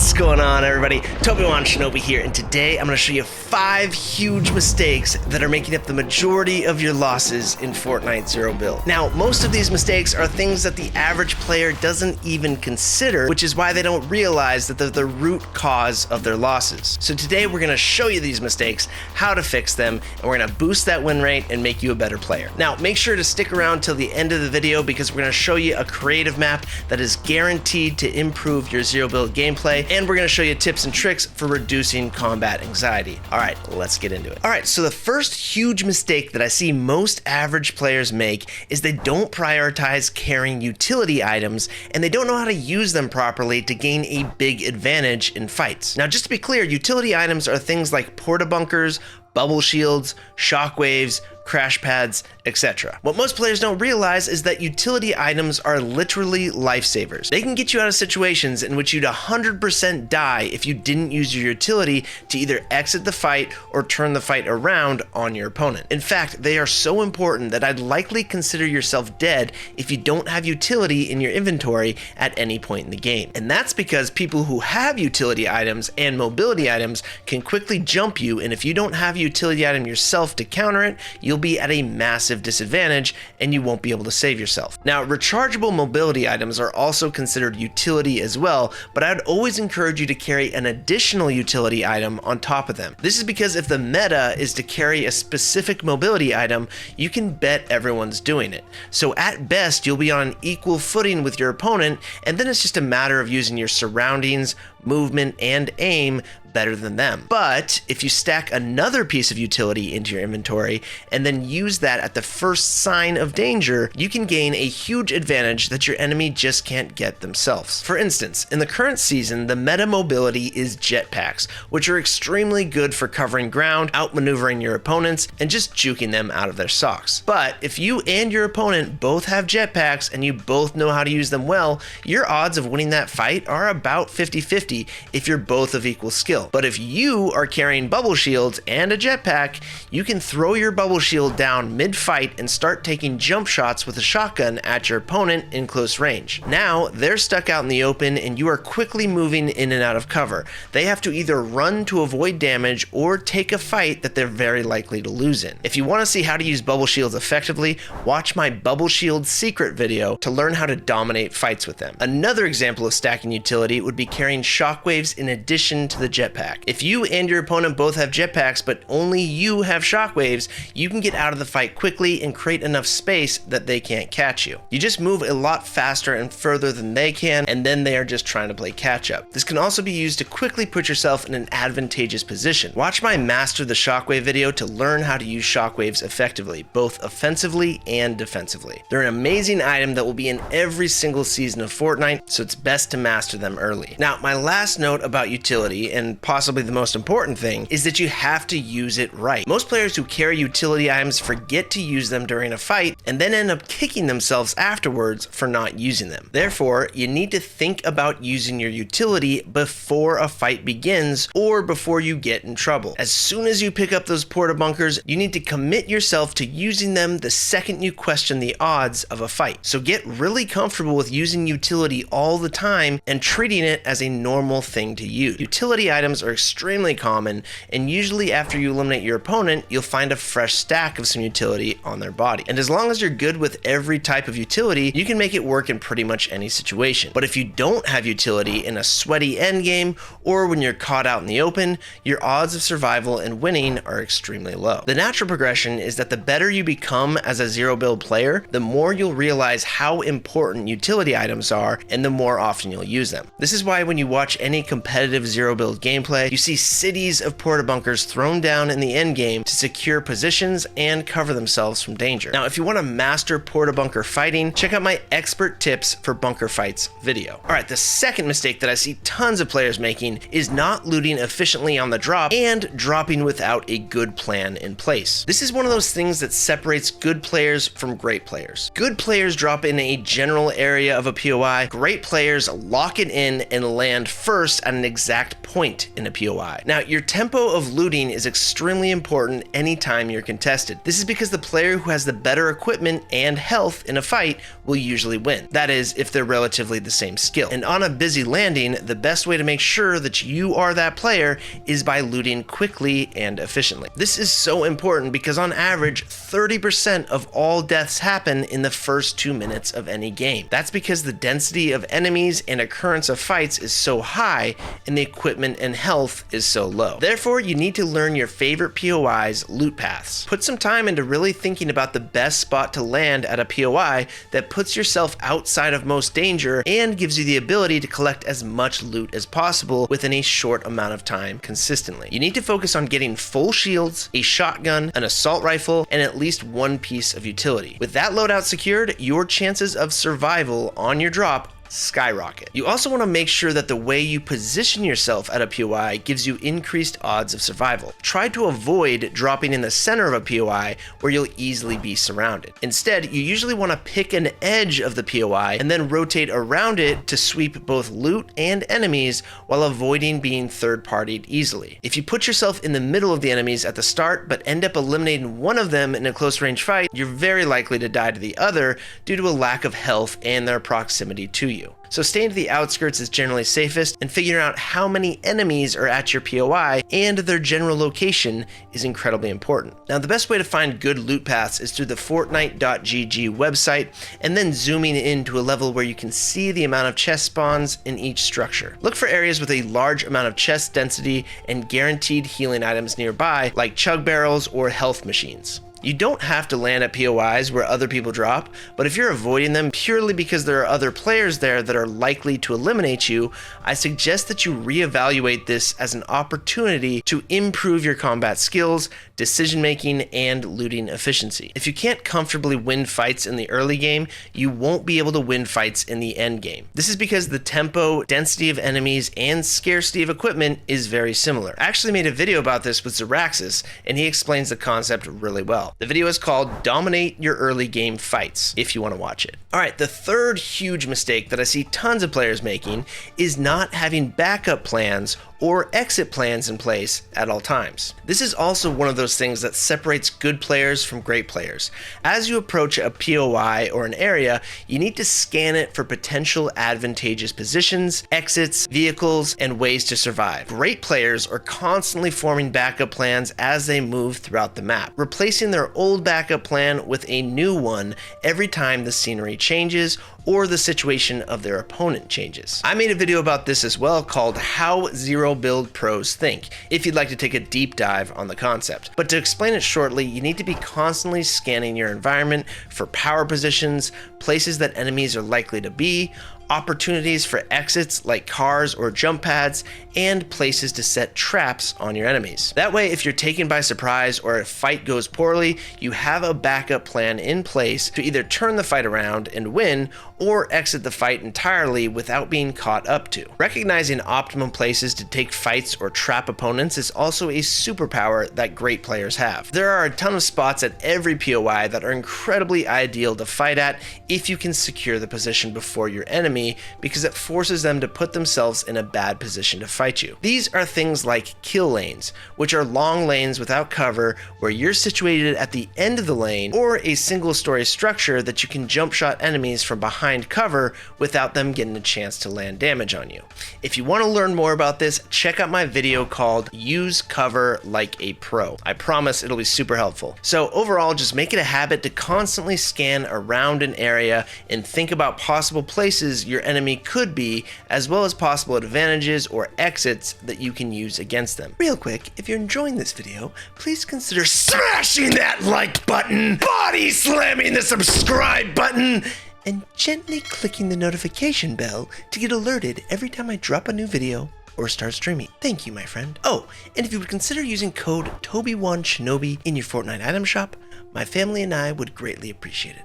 What's going on, everybody? TobyWanShinobi here, and today I'm going to show you 5 huge mistakes that are making up the majority of your losses in Fortnite Zero Build. Now, most of these mistakes are things that the average player doesn't even consider, which is why they don't realize that they're the root cause of their losses. So today we're going to show you these mistakes, how to fix them, and we're going to boost that win rate and make you a better player. Now, make sure to stick around till the end of the video because we're going to show you a creative map that is guaranteed to improve your Zero Build gameplay, and we're going to show you tips and tricks for reducing combat anxiety. All right, let's get into it. All right, so the first huge mistake that I see most average players make is they don't prioritize carrying utility items, and they don't know how to use them properly to gain a big advantage in fights. Now, just to be clear, utility items are things like porta bunkers, bubble shields, shockwaves, crash pads, etc. What most players don't realize is that utility items are literally lifesavers. They can get you out of situations in which you'd 100% die if you didn't use your utility to either exit the fight or turn the fight around on your opponent. In fact, they are so important that I'd likely consider yourself dead if you don't have utility in your inventory at any point in the game. And that's because people who have utility items and mobility items can quickly jump you, and if you don't have a utility item yourself to counter it, you'll be at a massive disadvantage and you won't be able to save yourself. Now, rechargeable mobility items are also considered utility as well, but I'd always encourage you to carry an additional utility item on top of them. This is because if the meta is to carry a specific mobility item, you can bet everyone's doing it. So at best, you'll be on an equal footing with your opponent, and then it's just a matter of using your surroundings, movement, and aim better than them. But if you stack another piece of utility into your inventory and then use that at the first sign of danger, you can gain a huge advantage that your enemy just can't get themselves. For instance, in the current season, the meta mobility is jetpacks, which are extremely good for covering ground, outmaneuvering your opponents, and just juking them out of their socks. But if you and your opponent both have jetpacks and you both know how to use them well, your odds of winning that fight are about 50-50 if you're both of equal skill. But if you are carrying bubble shields and a jetpack, you can throw your bubble shield down mid-fight and start taking jump shots with a shotgun at your opponent in close range. Now, they're stuck out in the open and you are quickly moving in and out of cover. They have to either run to avoid damage or take a fight that they're very likely to lose in. If you want to see how to use bubble shields effectively, watch my bubble shield secret video to learn how to dominate fights with them. Another example of stacking utility would be carrying shockwaves in addition to the jetpack. If you and your opponent both have jetpacks, but only you have shockwaves, you can get out of the fight quickly and create enough space that they can't catch you. You just move a lot faster and further than they can, and then they are just trying to play catch up. This can also be used to quickly put yourself in an advantageous position. Watch my Master the Shockwave video to learn how to use shockwaves effectively, both offensively and defensively. They're an amazing item that will be in every single season of Fortnite, so it's best to master them early. Now, my last note about utility, and possibly the most important thing, is that you have to use it right. Most players who carry utility items forget to use them during a fight and then end up kicking themselves afterwards for not using them. Therefore, you need to think about using your utility before a fight begins or before you get in trouble. As soon as you pick up those porta bunkers, you need to commit yourself to using them the second you question the odds of a fight. So get really comfortable with using utility all the time and treating it as a normal thing to use. Utility items are extremely common, and usually after you eliminate your opponent, you'll find a fresh stack of some utility on their body. And as long as you're good with every type of utility, you can make it work in pretty much any situation. But if you don't have utility in a sweaty endgame or when you're caught out in the open, your odds of survival and winning are extremely low. The natural progression is that the better you become as a Zero Build player, the more you'll realize how important utility items are and the more often you'll use them. This is why when you watch any competitive Zero Build gameplay, you see cities of porta bunkers thrown down in the endgame to secure positions and cover themselves from danger. Now, if you want to master porta bunker fighting, check out my expert tips for bunker fights video. All right, the second mistake that I see tons of players making is not looting efficiently on the drop and dropping without a good plan in place. This is one of those things that separates good players from great players. Good players drop in a general area of a POI. Great players lock it in and land first at an exact point in a POI. Now, your tempo of looting is extremely important anytime you're contesting. contested. This is because the player who has the better equipment and health in a fight will usually win. That is, if they're relatively the same skill. And on a busy landing, the best way to make sure that you are that player is by looting quickly and efficiently. This is so important because on average, 30% of all deaths happen in the first 2 minutes of any game. That's because the density of enemies and occurrence of fights is so high and the equipment and health is so low. Therefore, you need to learn your favorite POI's loot paths. Put some time into really thinking about the best spot to land at a POI that puts yourself outside of most danger and gives you the ability to collect as much loot as possible within a short amount of time consistently. You need to focus on getting full shields, a shotgun, an assault rifle, and at least one piece of utility. With that loadout secured, your chances of survival on your drop skyrocket. You also want to make sure that the way you position yourself at a POI gives you increased odds of survival. Try to avoid dropping in the center of a POI where you'll easily be surrounded. Instead, you usually want to pick an edge of the POI and then rotate around it to sweep both loot and enemies while avoiding being third-partied easily. If you put yourself in the middle of the enemies at the start but end up eliminating one of them in a close-range fight, you're very likely to die to the other due to a lack of health and their proximity to you. So staying to the outskirts is generally safest, and figuring out how many enemies are at your POI and their general location is incredibly important. Now, the best way to find good loot paths is through the Fortnite.gg website, and then zooming in to a level where you can see the amount of chest spawns in each structure. Look for areas with a large amount of chest density and guaranteed healing items nearby, like chug barrels or health machines. You don't have to land at POIs where other people drop, but if you're avoiding them purely because there are other players there that are likely to eliminate you, I suggest that you reevaluate this as an opportunity to improve your combat skills, decision making, and looting efficiency. If you can't comfortably win fights in the early game, you won't be able to win fights in the end game. This is because the tempo, density of enemies, and scarcity of equipment is very similar. I actually made a video about this with Zeraxis, and he explains the concept really well. The video is called Dominate Your Early Game Fights, if you want to watch it. Alright, the third huge mistake that I see tons of players making is not having backup plans or exit plans in place at all times. This is also one of those things that separates good players from great players. As you approach a POI or an area, you need to scan it for potential advantageous positions, exits, vehicles, and ways to survive. Great players are constantly forming backup plans as they move throughout the map, replacing their old backup plan with a new one every time the scenery changes or the situation of their opponent changes. I made a video about this as well called How Zero Build Pros Think, if you'd like to take a deep dive on the concept. But to explain it shortly, you need to be constantly scanning your environment for power positions, places that enemies are likely to be, opportunities for exits like cars or jump pads, and places to set traps on your enemies. That way, if you're taken by surprise or a fight goes poorly, you have a backup plan in place to either turn the fight around and win, or exit the fight entirely without being caught up to. Recognizing optimum places to take fights or trap opponents is also a superpower that great players have. There are a ton of spots at every POI that are incredibly ideal to fight at if you can secure the position before your enemy, because it forces them to put themselves in a bad position to fight you. These are things like kill lanes, which are long lanes without cover where you're situated at the end of the lane, or a single story structure that you can jump shot enemies from behind cover without them getting a chance to land damage on you. If you want to learn more about this, check out my video called Use Cover Like a Pro. I promise it'll be super helpful. So overall, just make it a habit to constantly scan around an area and think about possible places your enemy could be, as well as possible advantages or exits that you can use against them. Real quick, if you're enjoying this video, please consider smashing that like button, body slamming the subscribe button, and gently clicking the notification bell to get alerted every time I drop a new video or start streaming. Thank you, my friend. Oh, and if you would consider using code TobyWanShinobi in your Fortnite item shop, my family and I would greatly appreciate it.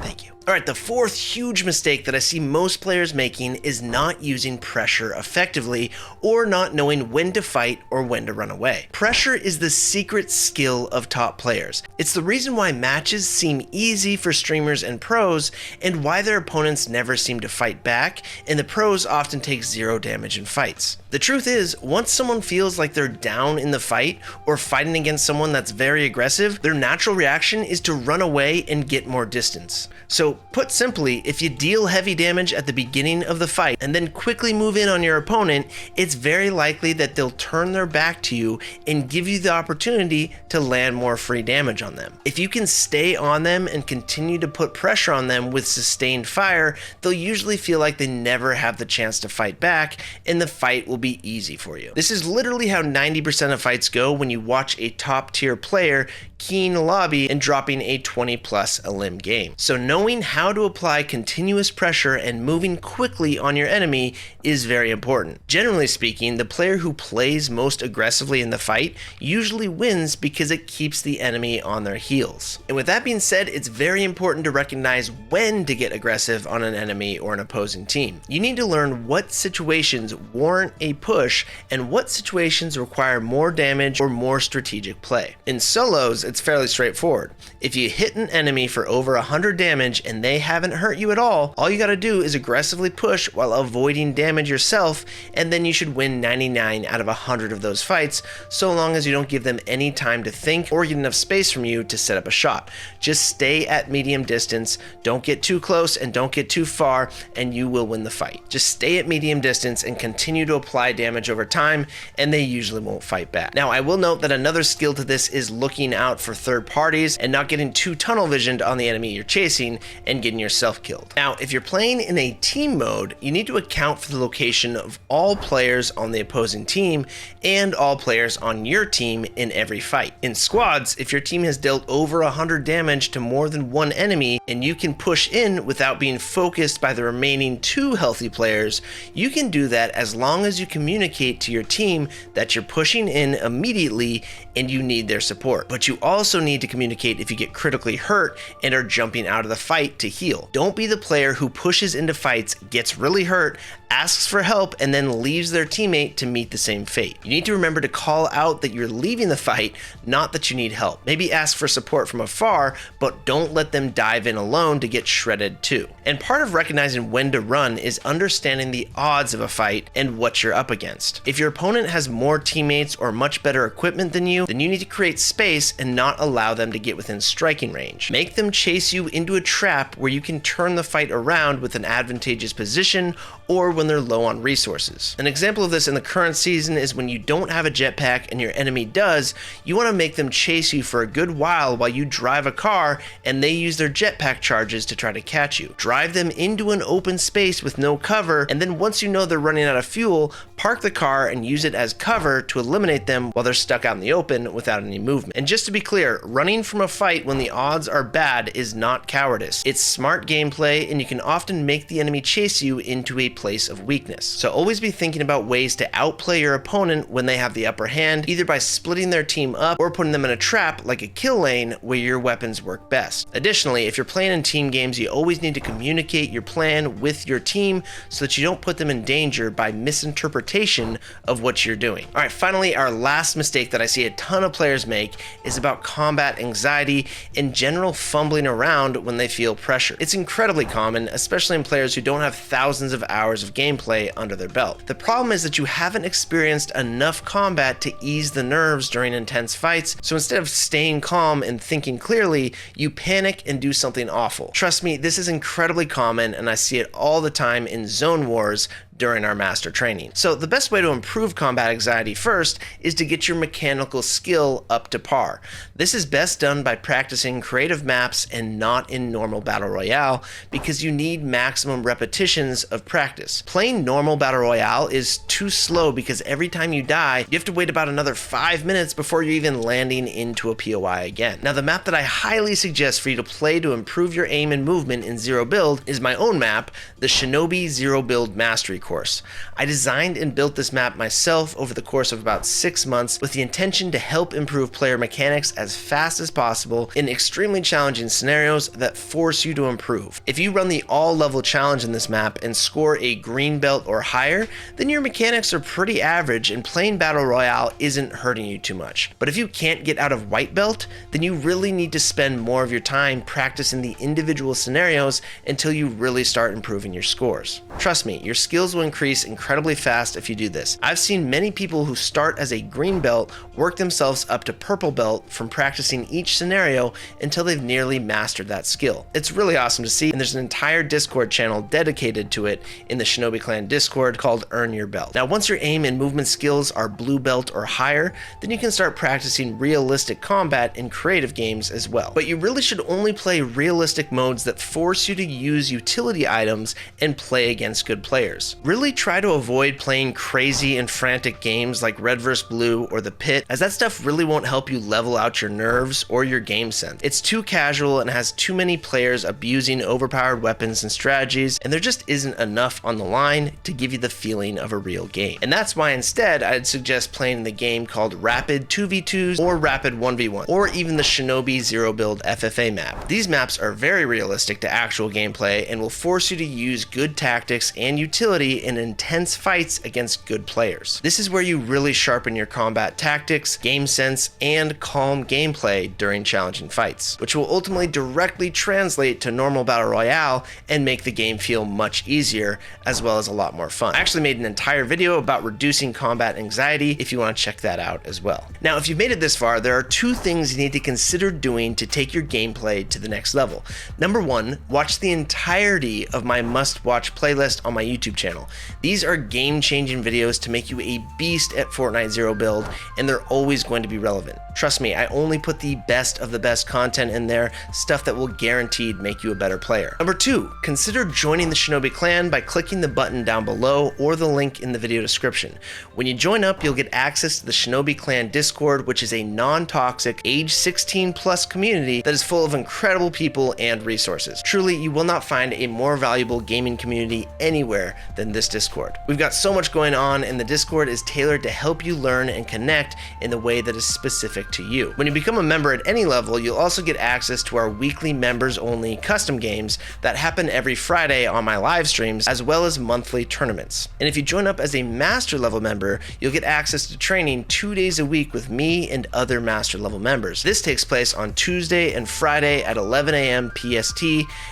Thank you. Alright, the fourth huge mistake that I see most players making is not using pressure effectively or not knowing when to fight or when to run away. Pressure is the secret skill of top players. It's the reason why matches seem easy for streamers and pros, and why their opponents never seem to fight back, and the pros often take 0 damage in fights. The truth is, once someone feels like they're down in the fight or fighting against someone that's very aggressive, their natural reaction is to run away and get more distance. So put simply, if you deal heavy damage at the beginning of the fight and then quickly move in on your opponent, it's very likely that they'll turn their back to you and give you the opportunity to land more free damage on them. If you can stay on them and continue to put pressure on them with sustained fire, they'll usually feel like they never have the chance to fight back, and the fight will be easy for you. This is literally how 90% of fights go when you watch a top tier player keying a lobby and dropping a 20+ elim game. So knowing how to apply continuous pressure and moving quickly on your enemy is very important. Generally speaking, the player who plays most aggressively in the fight usually wins because it keeps the enemy on their heels. And with that being said, it's very important to recognize when to get aggressive on an enemy or an opposing team. You need to learn what situations warrant a push and what situations require more damage or more strategic play. In solos, it's fairly straightforward. If you hit an enemy for over 100 damage and they haven't hurt you at all you gotta do is aggressively push while avoiding damage yourself, and then you should win 99 out of 100 of those fights, so long as you don't give them any time to think or get enough space from you to set up a shot. Just stay at medium distance, don't get too close and don't get too far, and you will win the fight. Just stay at medium distance and continue to apply damage over time, and they usually won't fight back. Now, I will note that another skill to this is looking out for third parties and not getting too tunnel visioned on the enemy you're chasing and getting yourself killed. Now, if you're playing in a team mode, you need to account for the location of all players on the opposing team and all players on your team in every fight. In squads, if your team has dealt over 100 damage to more than one enemy and you can push in without being focused by the remaining 2 healthy players, you can do that as long as you communicate to your team that you're pushing in immediately and you need their support. But you also need to communicate if you get critically hurt and are jumping out of the fight to heal. Don't be the player who pushes into fights, gets really hurt, asks for help, and then leaves their teammate to meet the same fate. You need to remember to call out that you're leaving the fight, not that you need help. Maybe ask for support from afar, but don't let them dive in alone to get shredded too. And part of recognizing when to run is understanding the odds of a fight and what you're up against. If your opponent has more teammates or much better equipment than you, then you need to create space and not allow them to get within striking range. Make them chase you into a trap where you can turn the fight around with an advantageous position or when they're low on resources. An example of this in the current season is when you don't have a jetpack and your enemy does, you want to make them chase you for a good while you drive a car and they use their jetpack charges to try to catch you. Drive them into an open space with no cover, and then once you know they're running out of fuel, park the car and use it as cover to eliminate them while they're stuck out in the open without any movement. And just to be clear, running from a fight when the odds are bad is not cowardice. It's smart gameplay, and you can often make the enemy chase you into a place of weakness. So always be thinking about ways to outplay your opponent when they have the upper hand, either by splitting their team up or putting them in a trap like a kill lane where your weapons work best. Additionally, if you're playing in team games, you always need to communicate your plan with your team so that you don't put them in danger by misinterpretation of what you're doing. All right, finally, our last mistake that I see a ton of players make is about combat anxiety and general fumbling around when they feel pressure. It's incredibly common, especially in players who don't have thousands of hours of gameplay under their belt. The problem is that you haven't experienced enough combat to ease the nerves during intense fights, so instead of staying calm and thinking clearly, you panic and do something awful. Trust me, this is incredibly common, and I see it all the time in zone wars during our master training. So the best way to improve combat anxiety first is to get your mechanical skill up to par. This is best done by practicing creative maps and not in normal battle royale, because you need maximum repetitions of practice. Playing normal battle royale is too slow because every time you die, you have to wait about another 5 minutes before you're even landing into a POI again. Now, the map that I highly suggest for you to play to improve your aim and movement in Zero Build is my own map, the Shinobi Zero Build Mastery course. I designed and built this map myself over the course of about 6 months with the intention to help improve player mechanics as fast as possible in extremely challenging scenarios that force you to improve. If you run the all level challenge in this map and score a green belt or higher, then your mechanics are pretty average and playing Battle Royale isn't hurting you too much. But if you can't get out of white belt, then you really need to spend more of your time practicing the individual scenarios until you really start improving your scores. Trust me, your skills will increase incredibly fast if you do this. I've seen many people who start as a green belt work themselves up to purple belt from practicing each scenario until they've nearly mastered that skill. It's really awesome to see, and there's an entire Discord channel dedicated to it in the Shinobi Clan Discord called Earn Your Belt. Now, once your aim and movement skills are blue belt or higher, then you can start practicing realistic combat in creative games as well. But you really should only play realistic modes that force you to use utility items and play against good players. Really try to avoid playing crazy and frantic games like Red vs. Blue or The Pit, as that stuff really won't help you level out your nerves or your game sense. It's too casual and has too many players abusing overpowered weapons and strategies, and there just isn't enough on the line to give you the feeling of a real game. And that's why instead I'd suggest playing the game called Rapid 2v2s or Rapid 1v1, or even the Shinobi Zero Build FFA map. These maps are very realistic to actual gameplay and will force you to use good tactics and utility in intense fights against good players. This is where you really sharpen your combat tactics, game sense, and calm gameplay during challenging fights, which will ultimately directly translate to normal Battle Royale and make the game feel much easier, as well as a lot more fun. I actually made an entire video about reducing combat anxiety if you want to check that out as well. Now, if you've made it this far, there are 2 things you need to consider doing to take your gameplay to the next level. Number 1, watch the entirety of my must-watch playlist on my YouTube channel. These are game-changing videos to make you a beast at Fortnite Zero Build, and they're always going to be relevant. Trust me, I only put the best of the best content in there, stuff that will guaranteed make you a better player. Number 2, consider joining the Shinobi Clan by clicking the button down below or the link in the video description. When you join up, you'll get access to the Shinobi Clan Discord, which is a non-toxic, age 16 plus community that is full of incredible people and resources. Truly, you will not find a more valuable gaming community anywhere than this Discord. We've got so much going on, and the Discord is tailored to help you learn and connect in the way that is specific to you. When you become a member at any level, you'll also get access to our weekly members-only custom games that happen every Friday on my live streams, as well as monthly tournaments. And if you join up as a master level member, you'll get access to training 2 days a week with me and other master level members. This takes place on Tuesday and Friday at 11 a.m. PST,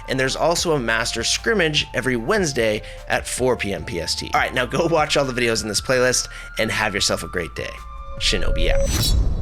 and there's also a master scrimmage every Wednesday at 4 p.m. PST. All right, now go watch all the videos in this playlist and have yourself a great day. Shinobi out.